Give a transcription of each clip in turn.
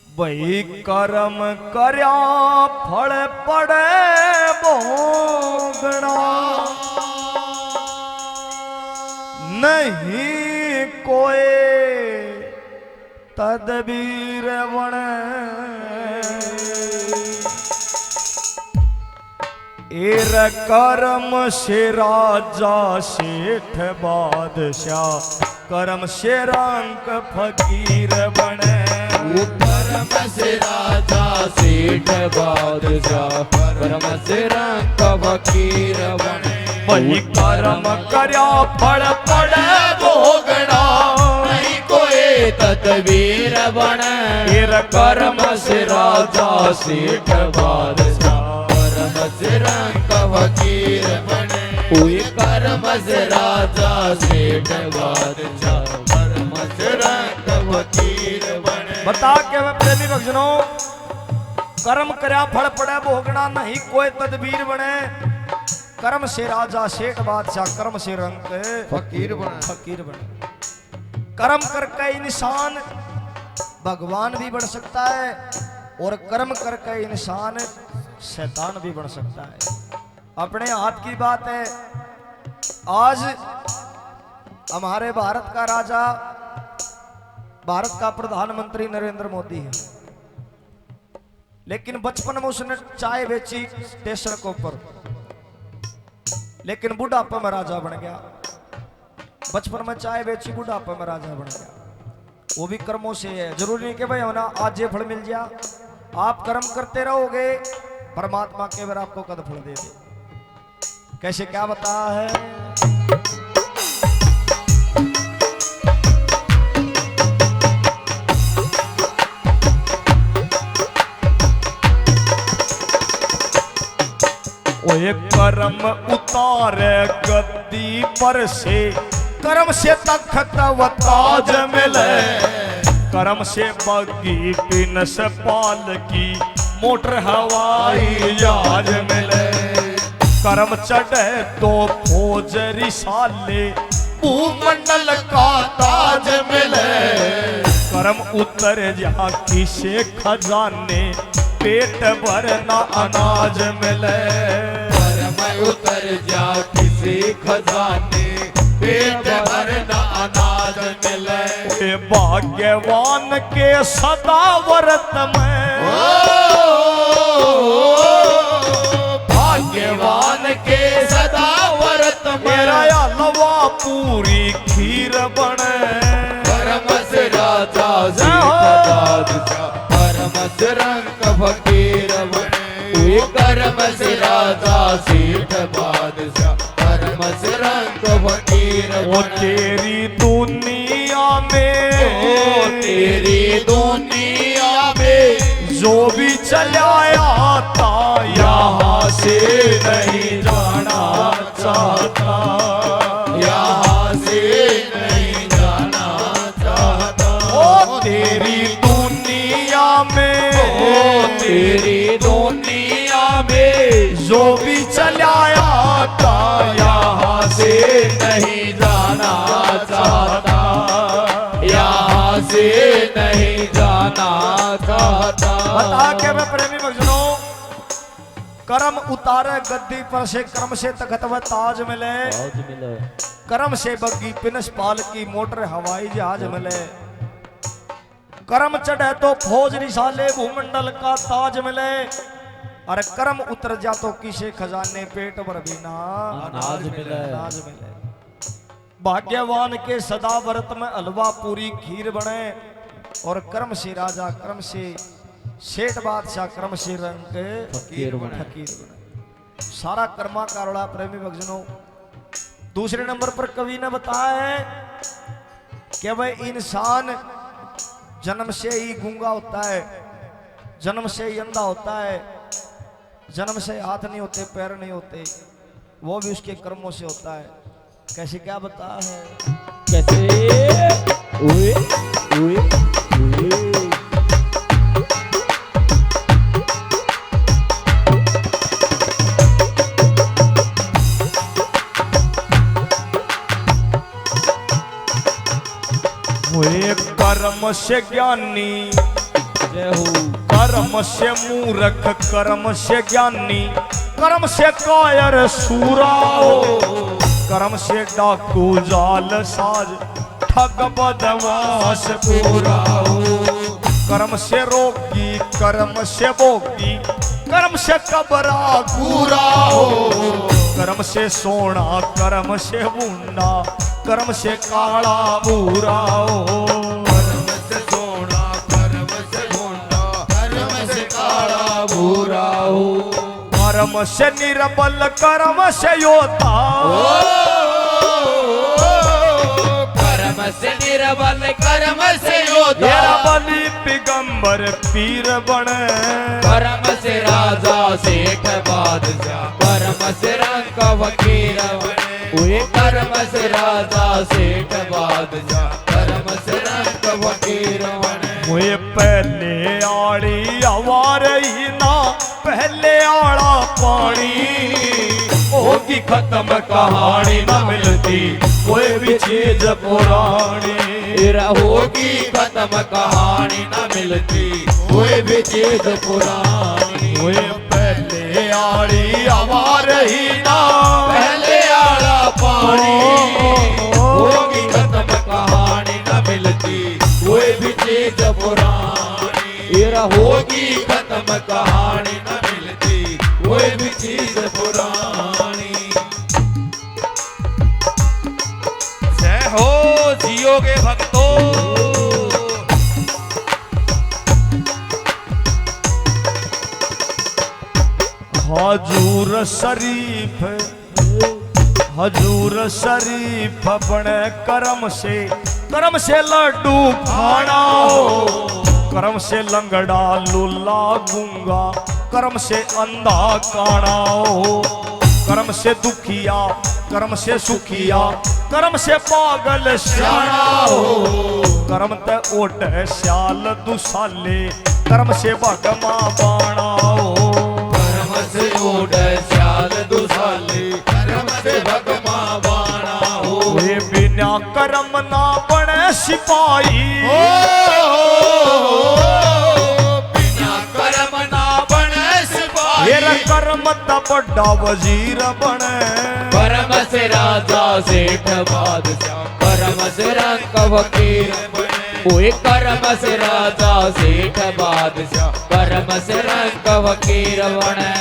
भई कर्म करया फल पड़े भोगना नहीं कोई तदबीर बने एर कर्म से राजा सेठ बादशाह कर्म से रंक फकीर बने कर्म से राजा सेठ बादशाह कर्म से रंक फकीर बने वही कर्म करया फल पड़े भोगना नहीं कोई तदबीर बने एर कर्म से राजा सेठ बादशाह कर्म से रंक फकीर बने कोई कर्म से राजा सेठ बादशाह कर्म से रंक फकीर बने। बता के मैं प्रेमी भक्तों कर्म करया फल पड़े भोगना नहीं कोई तदबीर बने कर्म से राजा सेठ बादशाह कर्म से रंक फकीर बने। कर्म करके इंसान भगवान भी बन सकता है और कर्म करके इंसान शैतान भी बन सकता है। अपने हाथ की बात है। आज हमारे भारत का राजा भारत का प्रधानमंत्री नरेंद्र मोदी है, लेकिन बचपन में उसने चाय बेची स्टेशन के ऊपर, लेकिन बुढ़ापे में राजा बन गया। बचपन में चाय बेची बुढ़ापे में राजा बन गया। वो भी कर्मों से है। जरूरी नहीं कि भाई होना आज ये फल मिल जाए। आप कर्म करते रहोगे परमात्मा के बार आपको कद फल दे दे। कैसे क्या बता है ओए कर्म उतारे गद्दी पर से कर्म से तख्त व ताज मिले कर्म से बग्गी पिन से पाल की मोटर हवाई जहाज मिले कर्म चढ़े तो फौज रिसाले भूमंडल का ताज मिले कर्म उतर जा किसे खजाने पेट भरना अनाज मिले कर्म उतर जा किसी खजाने पेट भरना अनाज मिले भाग्यवान के सदा व्रत में भाग्यवान के सदा व्रत मेरा में हलवा पूरी खीर बने कर्म से राजा सेठ बादशाह कर्म से रंक फकीर बने कर्म से राजा सेठ बादशाह कर्म से रंक फकीर वो बने। तेरी दुनिया में तेरी दुनिया में जो भी चला आता यहाँ से नहीं जाना चाहता यहाँ से नहीं जाना चाहता ओ तेरी दुनिया में तेरी दुनिया में जो भी चला आता यहाँ से नहीं जाना चाहता यहाँ से नहीं जाना चाहता। बता के मैं प्रेमी भक्तों कर्म उतारे गद्दी पर से कर्म से तख्त व ताज मिले कर्म से बग्गी पिनस पाल की मोटर हवाई जहाज मिले कर्म चढ़े तो फौज रिसाले भूमंडल का ताज मिले और कर्म उतर जा तो किसे खजाने पेट भर बिना अनाज मिले। भाग्यवान के सदा व्रत में हलवा पूरी खीर बने और कर्म से राजा कर्म से सेठ बादशाह कर्म से रंग फकीर बने। सारा कर्मा कारोड़ा प्रेमी भक्तों। दूसरे नंबर पर कवि ने बताया है कि वह इंसान जन्म से ही गूंगा होता है, जन्म से ही अंधा होता है, जन्म से हाथ नहीं होते पैर नहीं होते, वो भी उसके कर्मों से होता है। कैसे क्या बता है कैसे उए उए उए हुए कर्म से ज्ञानी, जय हो कर्म से मूर्ख, कर्म से ज्ञानी, कर्म से कायर सूराओ, कर्म से डाकू जाल साज, ठग बदमाश पूराओ, कर्म से रोगी, कर्म से भोगी, कर्म से कबरा पूराओ, कर्म से सोना, कर्म से मुंडा, कर्म से काला बुराओ, कर्म से सोना, कर्म से मुंडा, कर्म से काला भूरा हो। कर्म से निर्बल, कर्म से योद्धा, कर्म से निर्बल, कर्म से योद्धा, तेरा बलि पिगंबर पीर बने, कर्म से राजा सेठ बादशाह, कर्म से रंग फकीर बने। ओए कर्म से राजा सेठ बादशाह, कर्म से रंग फकीर बने। मुझे पहले आड़ी आवार ही ना, पहले आड़ा पानी, होगी खत्म कहानी न मिलती कोई भी चीज पुरानी, तेरा हो होगी खत्म कहानी न मिलती कोई भी चीज पुरानी। मुझे पहले आड़ी आवार ही ना, पहले आला पानी, होगी खत्म कहानी न मिलती कोई भी चीज पुरानी। तेरा हो होगी खत्म कहानी न मिलती कोई भी चीज पुरानी। जय हो जियोगे भक्तों। हजूर शरीफ, हजूर शरीफ अपने कर्म से लड्डू खाना हो, कर्म से लंगड़ा लुल्ला गूंगा, कर्म से अंधा काना हो, कर्म से दुखिया, कर्म से सुखिया, कर्म से पागल सियाना हो, कर्म ते ओट श्याल दुसाले, कर्म से भगमा बाणा हो, कर्म से ओढ़ श्याल दुसाले, कर्म से भगमा बाणा हो। वे बिना कर्म ना बने सिपाही, बिना कर्म ना बने सिपाही, तेरा कर्म ता बड़ा वजीर बने, कर्म से राजा सेठ बादशाह, कर्म से रंग फकीर बने। ओए कर्म से राजा सेठ बादशाह, कर्म से रंग फकीर बने।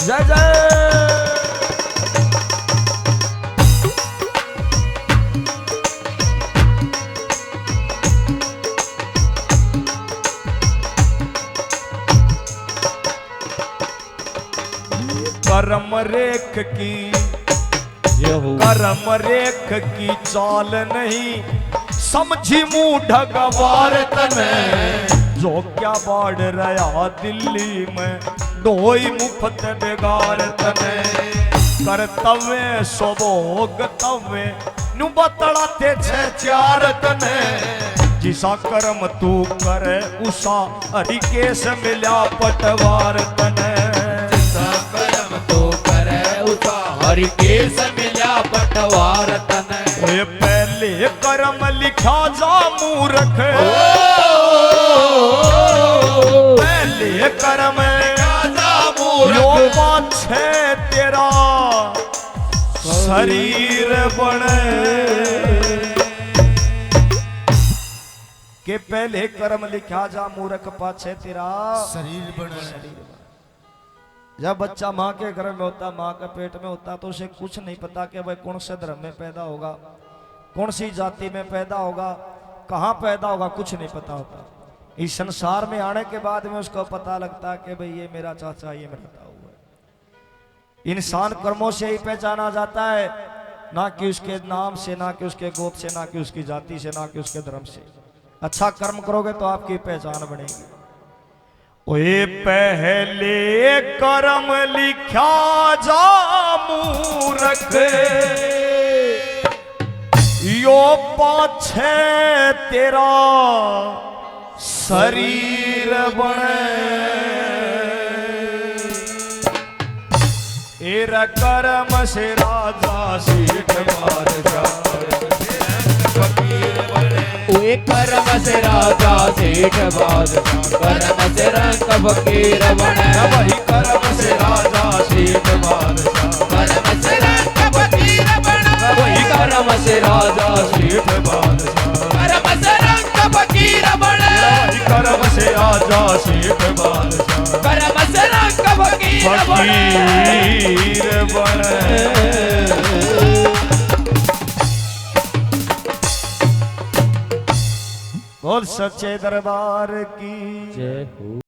जय जय। कर्म रेख की, जय हो कर्म रेख की चाल नहीं, समझी मूढ़ गवार तने, जो क्या बाढ़ रहा दिल्ली में, ढोई मुफ्त बेगार तने, कर्तव्य स्वभोग तव्य नु बतड़ाते छे चार तने, जिसा कर्म तू करे उसा हरि केस मिल्या पटवार तने, कर्म तो करे उसा हरि केस मिल्या पटवार तने। ओए पहले कर्म लिखा जा मूर्ख, पहले कर्म राजा यो मूर्ख, पाछे तेरा शरीर बने, के पहले कर्म लिखा जा मूर्ख पाछे तेरा शरीर बने। जब बच्चा माँ के गर्भ में होता, माँ के पेट में होता, तो उसे कुछ नहीं पता कि वह कौन से धर्म में पैदा होगा, कौन सी जाति में पैदा होगा, कहाँ पैदा होगा, कुछ नहीं पता होता। इस संसार में आने के बाद में उसको पता लगता कि भाई ये मेरा चाचा, ये मेरा ताऊ है। इंसान कर्मों से ही पहचाना जाता है, ना कि उसके नाम से, ना कि उसके गोत्र से, ना कि उसकी जाति से, ना कि उसके धर्म से। अच्छा कर्म करोगे तो आपकी पहचान बनेगी। ओए पहले कर्म लिखा जा मूर्ख, यो पाछे तेरा शरीर बने, मेरा कर्म से राजा सेठ बादशाह फकीर बने ओए कर्म से राजा सेठ बादशाह कर्म से रंग फकीर बने वही कर्म से राजा सेठ बादशाह कर्म से रंग फकीर बने वही कर्म से राजा सेठ बादशाह कर्म से रंग फकीर बने वही कर्म से राजा सेठ बादशाह कर्म से रंग फकीर बने फकीर बने बोल सच्चे दरबार की जय हो।